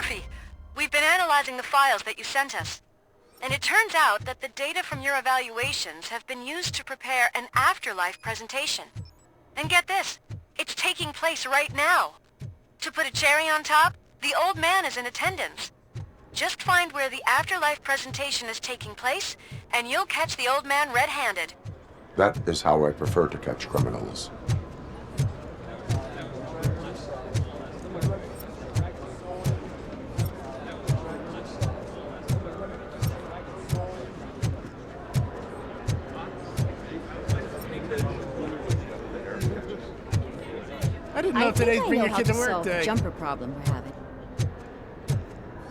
Murphy, we've been analyzing the files that you sent us. And it turns out that the data from your evaluations have been used to prepare an afterlife presentation. And get this, it's taking place right now. To put a cherry on top, the old man is in attendance. Just find where the afterlife presentation is taking place, and you'll catch the old man red-handed. That is how I prefer to catch criminals. I didn't know today's bring your kid to work day. The jumper problem we're having.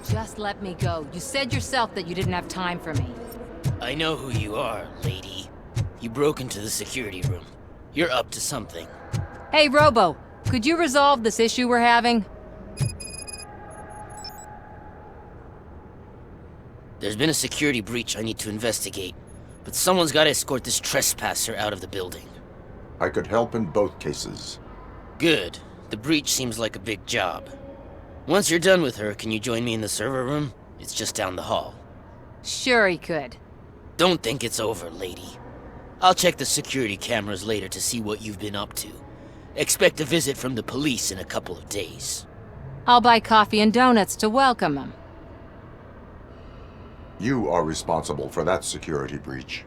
Just let me go. You said yourself that you didn't have time for me. I know who you are, lady. You broke into the security room. You're up to something. Hey, Robo, could you resolve this issue we're having? There's been a security breach I need to investigate, but someone's got to escort this trespasser out of the building. I could help in both cases. Good. The breach seems like a big job. Once you're done with her, can you join me in the server room? It's just down the hall. Sure he could. Don't think it's over, lady. I'll check the security cameras later to see what you've been up to. Expect a visit from the police in a couple of days. I'll buy coffee and donuts to welcome him. You are responsible for that security breach.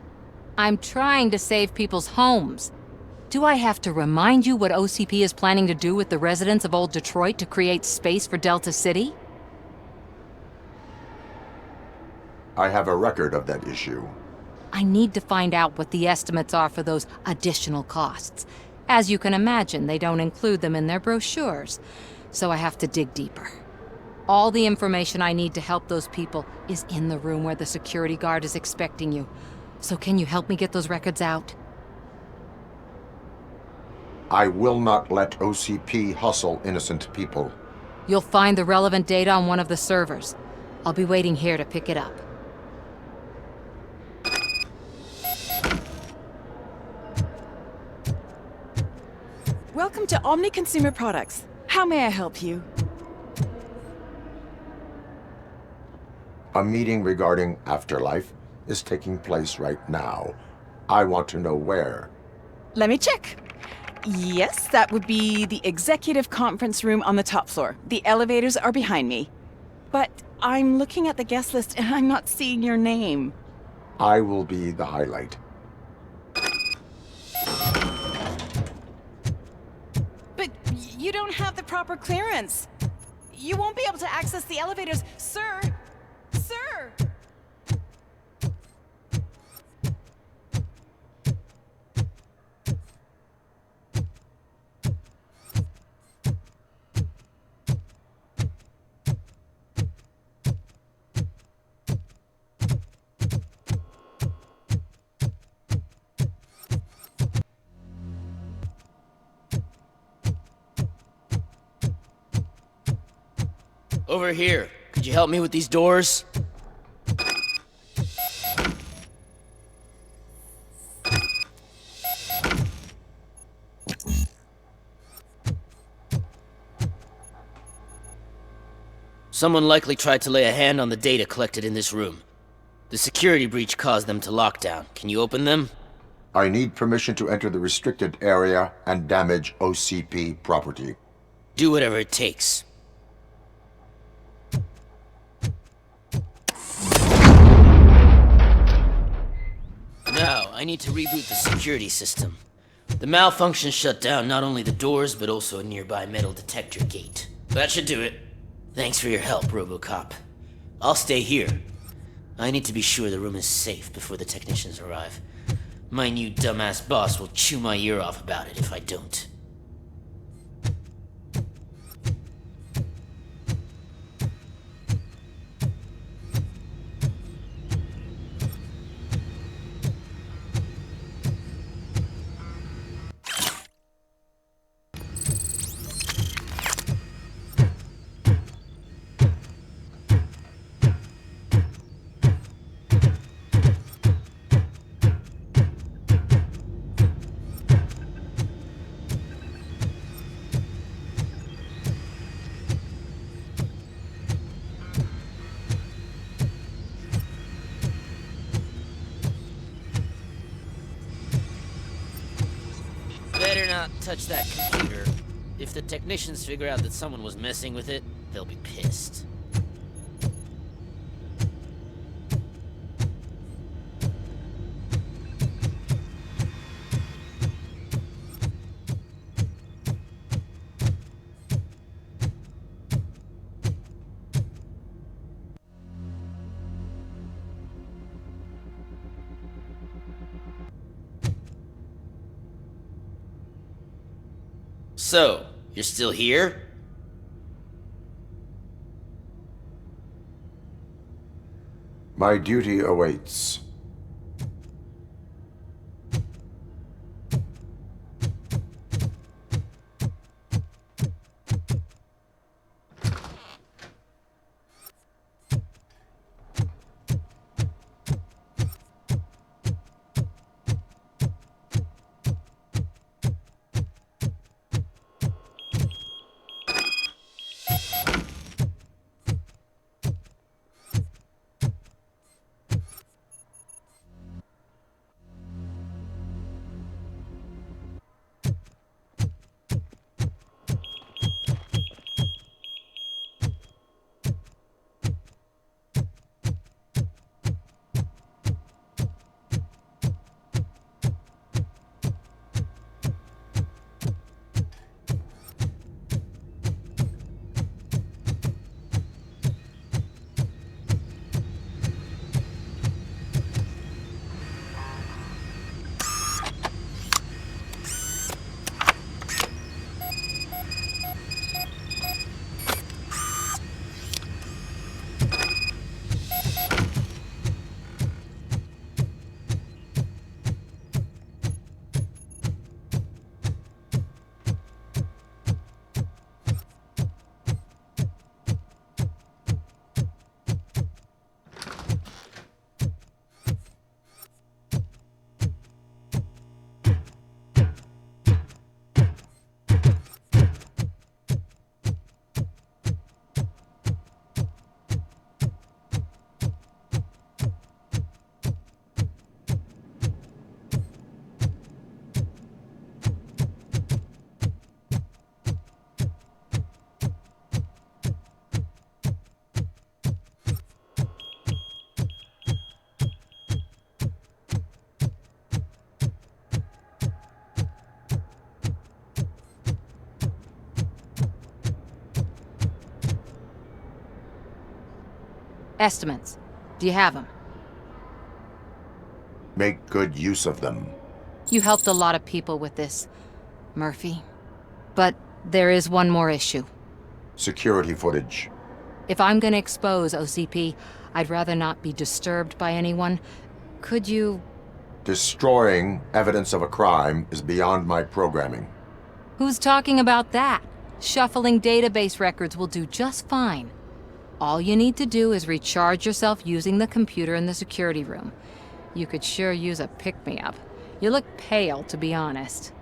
I'm trying to save people's homes. Do I have to remind you what OCP is planning to do with the residents of Old Detroit to create space for Delta City? I have a record of that issue. I need to find out what the estimates are for those additional costs. As you can imagine, they don't include them in their brochures, so I have to dig deeper. All the information I need to help those people is in the room where the security guard is expecting you. So can you help me get those records out? I will not let OCP hustle innocent people. You'll find the relevant data on one of the servers. I'll be waiting here to pick it up. Welcome to Omni Consumer Products. How may I help you? A meeting regarding afterlife is taking place right now. I want to know where. Let me check. Yes, that would be the executive conference room on the top floor. The elevators are behind me. But I'm looking at the guest list and I'm not seeing your name. I will be the highlight. But you don't have the proper clearance. You won't be able to access the elevators, sir. Sir! Over here. Could you help me with these doors? Someone likely tried to lay a hand on the data collected in this room. The security breach caused them to lock down. Can you open them? I need permission to enter the restricted area and damage OCP property. Do whatever it takes. Now, I need to reboot the security system. The malfunction shut down not only the doors, but also a nearby metal detector gate. That should do it. Thanks for your help, RoboCop. I'll stay here. I need to be sure the room is safe before the technicians arrive. My new dumbass boss will chew my ear off about it if I don't. not touch that computer. If the technicians figure out that someone was messing with it, they'll be pissed. So, you're still here? My duty awaits. Estimates. Do you have them? Make good use of them. You helped a lot of people with this, Murphy. But there is one more issue. Security footage. If I'm gonna expose OCP, I'd rather not be disturbed by anyone. Could you... Destroying evidence of a crime is beyond my programming. Who's talking about that? Shuffling database records will do just fine. All you need to do is recharge yourself using the computer in the security room. You could sure use a pick-me-up. You look pale, to be honest.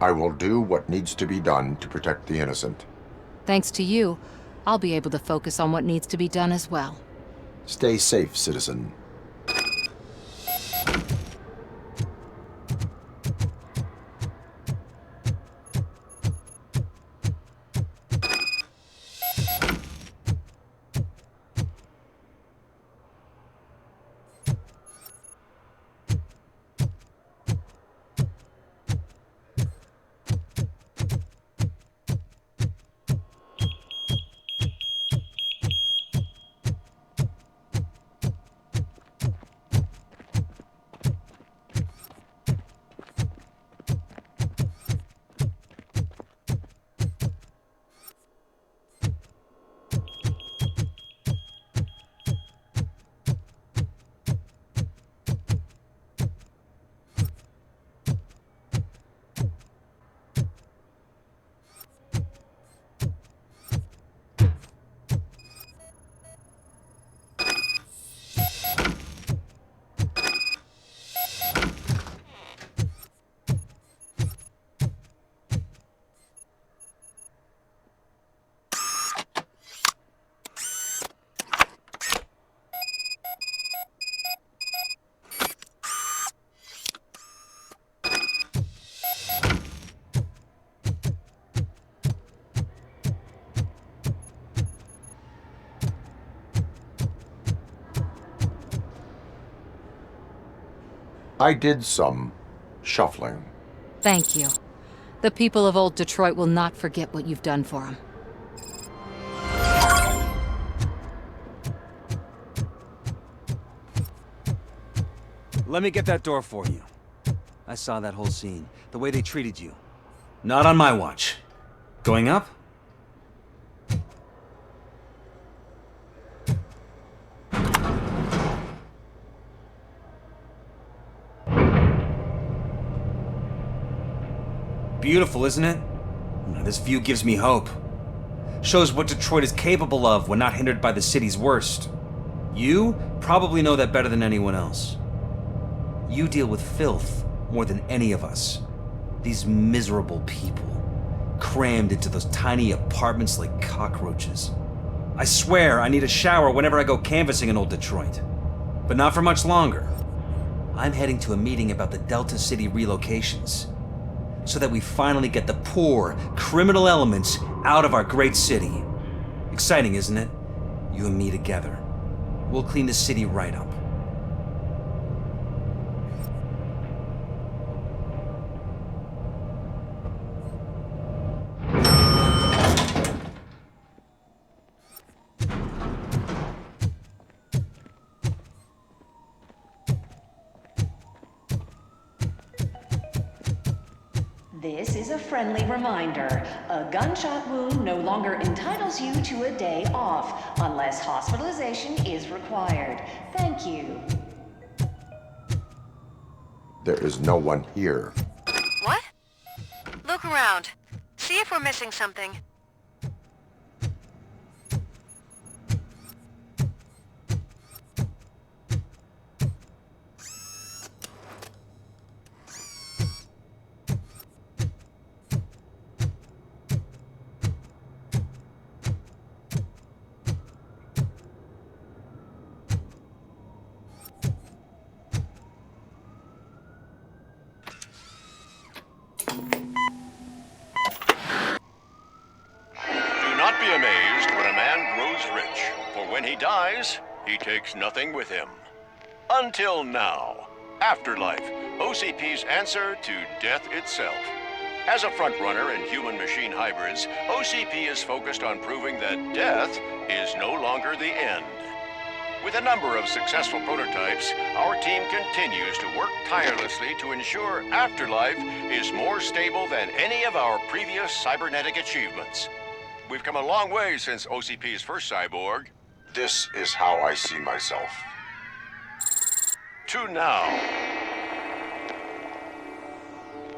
I will do what needs to be done to protect the innocent. Thanks to you, I'll be able to focus on what needs to be done as well. Stay safe, citizen. I did some shuffling. Thank you. The people of Old Detroit will not forget what you've done for them. Let me get that door for you. I saw that whole scene. The way they treated you. Not on my watch. Going up? Beautiful, isn't it? This view gives me hope. Shows what Detroit is capable of when not hindered by the city's worst. You probably know that better than anyone else. You deal with filth more than any of us. These miserable people, crammed into those tiny apartments like cockroaches. I swear I need a shower whenever I go canvassing in Old Detroit. But not for much longer. I'm heading to a meeting about the Delta City relocations, so that we finally get the poor, criminal elements out of our great city. Exciting, isn't it? You and me together. We'll clean the city right up. This is a friendly reminder. A gunshot wound no longer entitles you to a day off, unless hospitalization is required. Thank you. There is no one here. What? Look around. See if we're missing something. When he dies, he takes nothing with him. Until now. Afterlife, OCP's answer to death itself. As a frontrunner in human-machine hybrids, OCP is focused on proving that death is no longer the end. With a number of successful prototypes, our team continues to work tirelessly to ensure Afterlife is more stable than any of our previous cybernetic achievements. We've come a long way since OCP's first cyborg. This is how I see myself. To now.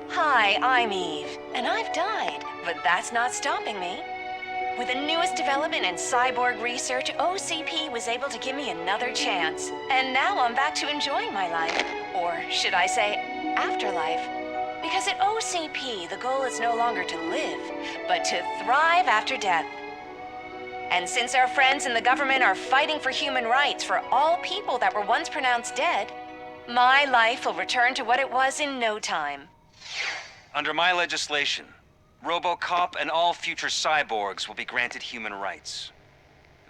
Hi, I'm Eve, and I've died, but that's not stopping me. With the newest development in cyborg research, OCP was able to give me another chance. And now I'm back to enjoying my life. Or should I say, afterlife. Because at OCP, the goal is no longer to live, but to thrive after death. And since our friends in the government are fighting for human rights for all people that were once pronounced dead, my life will return to what it was in no time. Under my legislation, RoboCop and all future cyborgs will be granted human rights.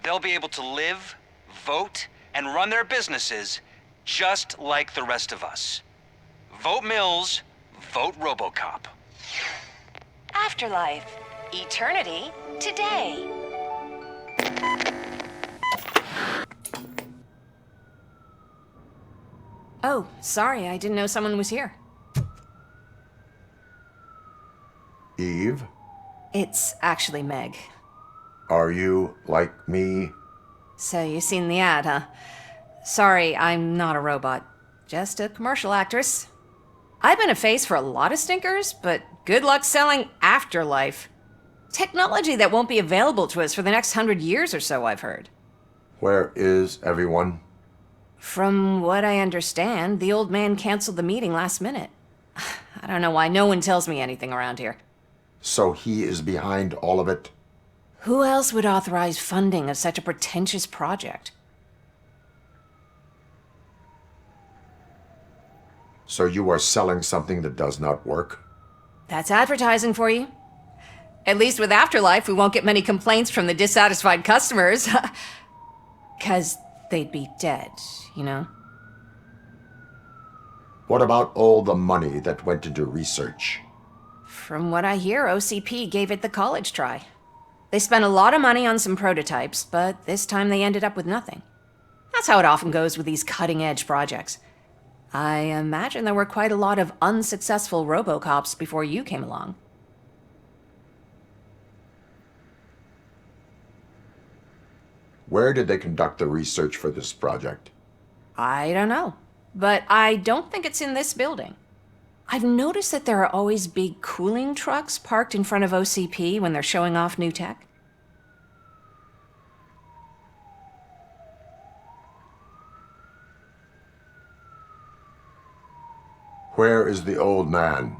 They'll be able to live, vote, and run their businesses just like the rest of us. Vote Mills, vote RoboCop. Afterlife. Eternity. Today. Oh, sorry, I didn't know someone was here. Eve? It's actually Meg. Are you like me? So you've seen the ad, huh? Sorry, I'm not a robot. Just a commercial actress. I've been a face for a lot of stinkers, but good luck selling Afterlife. Technology that won't be available to us for the next 100 years or so, I've heard. Where is everyone? From what I understand, the old man canceled the meeting last minute. I don't know why no one tells me anything around here. So he is behind all of it? Who else would authorize funding of such a pretentious project? So you are selling something that does not work? That's advertising for you. At least with Afterlife, we won't get many complaints from the dissatisfied customers. 'Cause they'd be dead, you know? What about all the money that went into research? From what I hear, OCP gave it the college try. They spent a lot of money on some prototypes, but this time they ended up with nothing. That's how it often goes with these cutting-edge projects. I imagine there were quite a lot of unsuccessful RoboCops before you came along. Where did they conduct the research for this project? I don't know, but I don't think it's in this building. I've noticed that there are always big cooling trucks parked in front of OCP when they're showing off new tech. Where is the old man?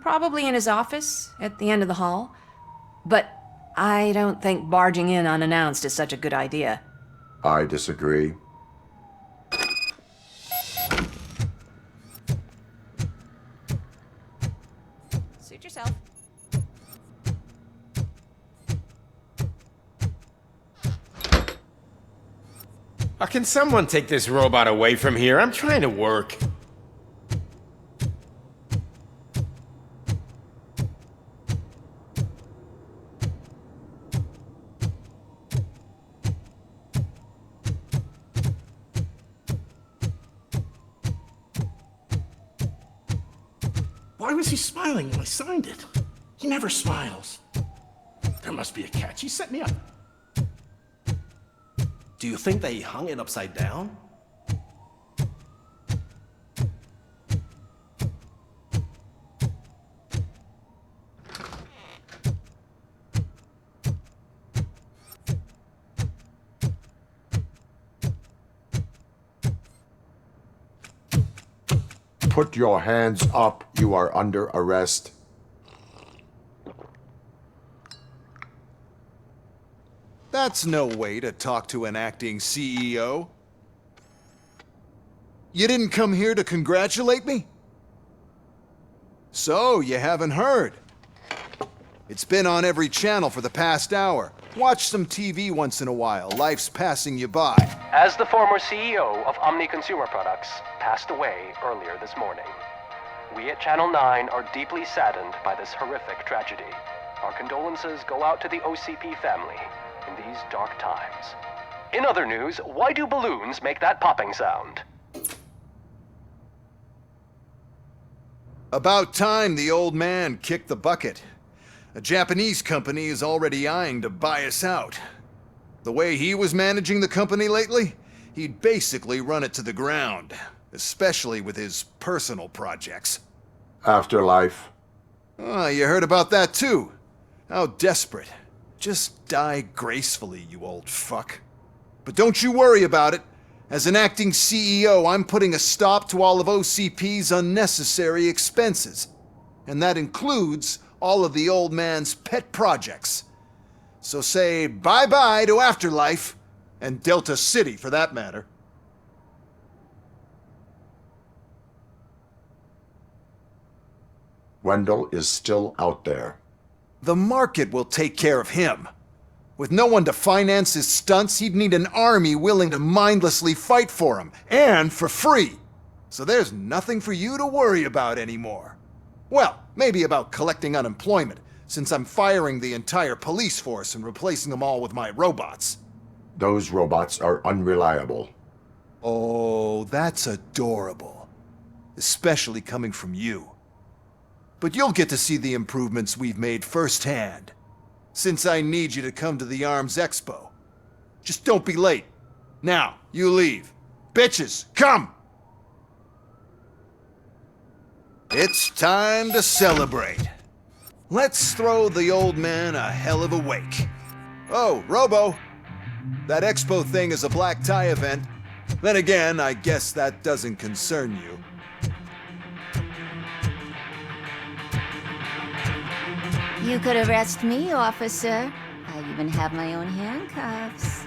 Probably in his office, at the end of the hall. But I don't think barging in unannounced is such a good idea. I disagree. Suit yourself. Can someone take this robot away from here? I'm trying to work. Why was he smiling when I signed it? He never smiles. There must be a catch. He set me up. Do you think they hung it upside down? Put your hands up. You are under arrest. That's no way to talk to an acting CEO. You didn't come here to congratulate me? So, you haven't heard. It's been on every channel for the past hour. Watch some TV once in a while. Life's passing you by. As the former CEO of Omni Consumer Products passed away earlier this morning, we at Channel 9 are deeply saddened by this horrific tragedy. Our condolences go out to the OCP family in these dark times. In other news, why do balloons make that popping sound? About time the old man kicked the bucket. A Japanese company is already eyeing to buy us out. The way he was managing the company lately, he'd basically run it to the ground, especially with his personal projects. Afterlife. Oh, you heard about that too. How desperate. Just die gracefully, you old fuck. But don't you worry about it. As an acting CEO, I'm putting a stop to all of OCP's unnecessary expenses. And that includes all of the old man's pet projects. So say bye-bye to Afterlife, and Delta City for that matter. Wendell is still out there. The market will take care of him. With no one to finance his stunts, he'd need an army willing to mindlessly fight for him, and for free. So there's nothing for you to worry about anymore. Well, maybe about collecting unemployment, since I'm firing the entire police force and replacing them all with my robots. Those robots are unreliable. Oh, that's adorable. Especially coming from you. But you'll get to see the improvements we've made firsthand. Since I need you to come to the Arms Expo. Just don't be late. Now, you leave. Bitches, come! It's time to celebrate. Let's throw the old man a hell of a wake. Oh, Robo! That expo thing is a black tie event. Then again, I guess that doesn't concern you. You could arrest me, officer. I even have my own handcuffs.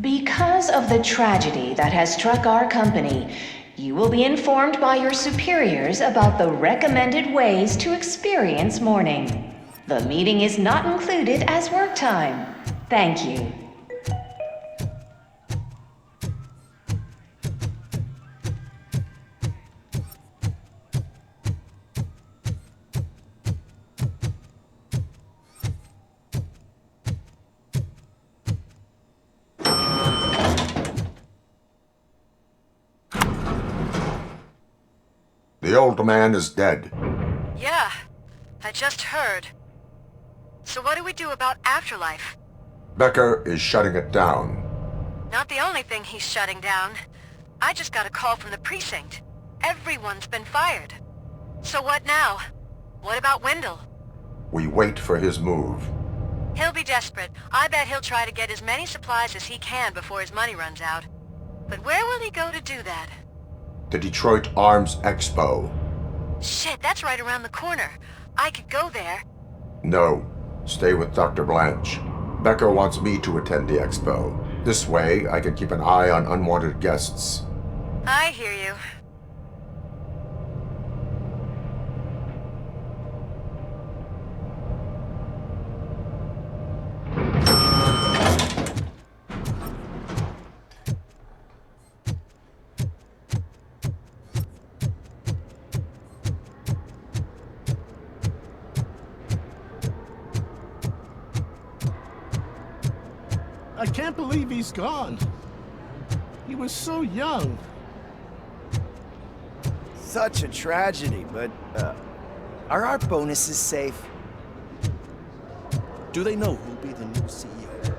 Because of the tragedy that has struck our company, you will be informed by your superiors about the recommended ways to experience mourning. The meeting is not included as work time. Thank you. The old man is dead. Yeah, I just heard. So what do we do about Afterlife? Becker is shutting it down. Not the only thing he's shutting down. I just got a call from the precinct. Everyone's been fired. So what now? What about Wendell? We wait for his move. He'll be desperate. I bet he'll try to get as many supplies as he can before his money runs out. But where will he go to do that? The Detroit Arms Expo. Shit, that's right around the corner. I could go there. No. Stay with Dr. Blanche. Becker wants me to attend the expo. This way, I can keep an eye on unwanted guests. I hear you. I can't believe he's gone. He was so young. Such a tragedy, but, are our bonuses safe? Do they know who'll be the new CEO?